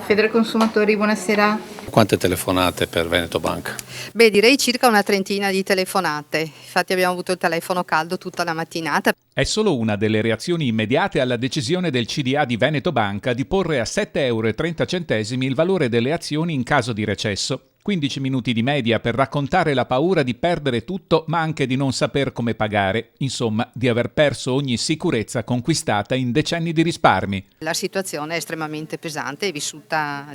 Federconsumatori, buonasera. Quante telefonate per Veneto Banca? Beh, direi circa una trentina di telefonate. Infatti abbiamo avuto il telefono caldo tutta la mattinata. È solo una delle reazioni immediate alla decisione del CDA di Veneto Banca di porre a 7,30 € il valore delle azioni in caso di recesso. 15 minuti di media per raccontare la paura di perdere tutto, ma anche di non saper come pagare. Insomma, di aver perso ogni sicurezza conquistata in decenni di risparmi. La situazione è estremamente pesante, è vissuta,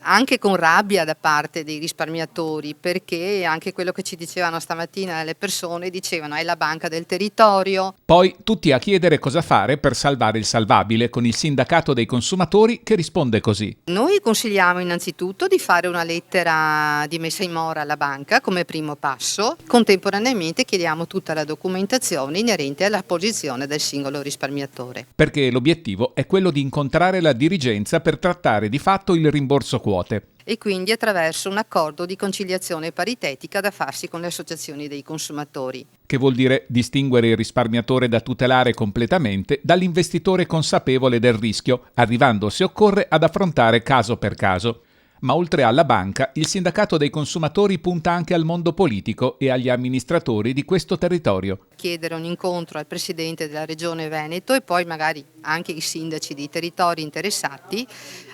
anche con rabbia da parte dei risparmiatori, perché anche quello che ci dicevano stamattina le persone dicevano è la banca del territorio. Poi tutti a chiedere cosa fare per salvare il salvabile, con il sindacato dei consumatori che risponde così. Noi consigliamo innanzitutto di fare una lettera di messa in mora alla banca come primo passo. Contemporaneamente chiediamo tutta la documentazione inerente alla posizione del singolo risparmiatore. Perché l'obiettivo è quello di incontrare la dirigenza per trattare di fatto il rimborso quote. E quindi attraverso un accordo di conciliazione paritetica da farsi con le associazioni dei consumatori. Che vuol dire distinguere il risparmiatore da tutelare completamente dall'investitore consapevole del rischio, arrivando se occorre ad affrontare caso per caso. Ma oltre alla banca, il sindacato dei consumatori punta anche al mondo politico e agli amministratori di questo territorio. Chiedere un incontro al presidente della regione Veneto e poi magari anche i sindaci dei territori interessati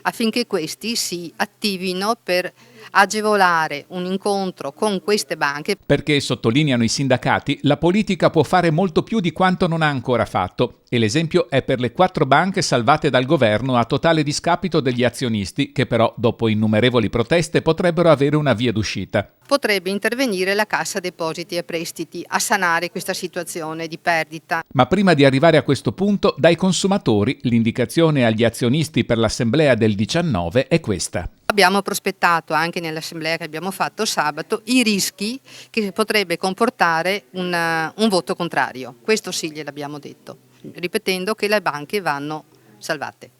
affinché questi si attivino per agevolare un incontro con queste banche. Perché, sottolineano i sindacati, la politica può fare molto più di quanto non ha ancora fatto. E l'esempio è per le 4 banche salvate dal governo a totale discapito degli azionisti, che però, dopo innumerevoli proteste, potrebbero avere una via d'uscita. Potrebbe intervenire la Cassa Depositi e Prestiti a sanare questa situazione di perdita. Ma prima di arrivare a questo punto, dai consumatori, l'indicazione agli azionisti per l'assemblea del 19 è questa. Abbiamo prospettato anche nell'assemblea che abbiamo fatto sabato i rischi che potrebbe comportare un voto contrario. Questo sì gliel'abbiamo detto, ripetendo che le banche vanno salvate.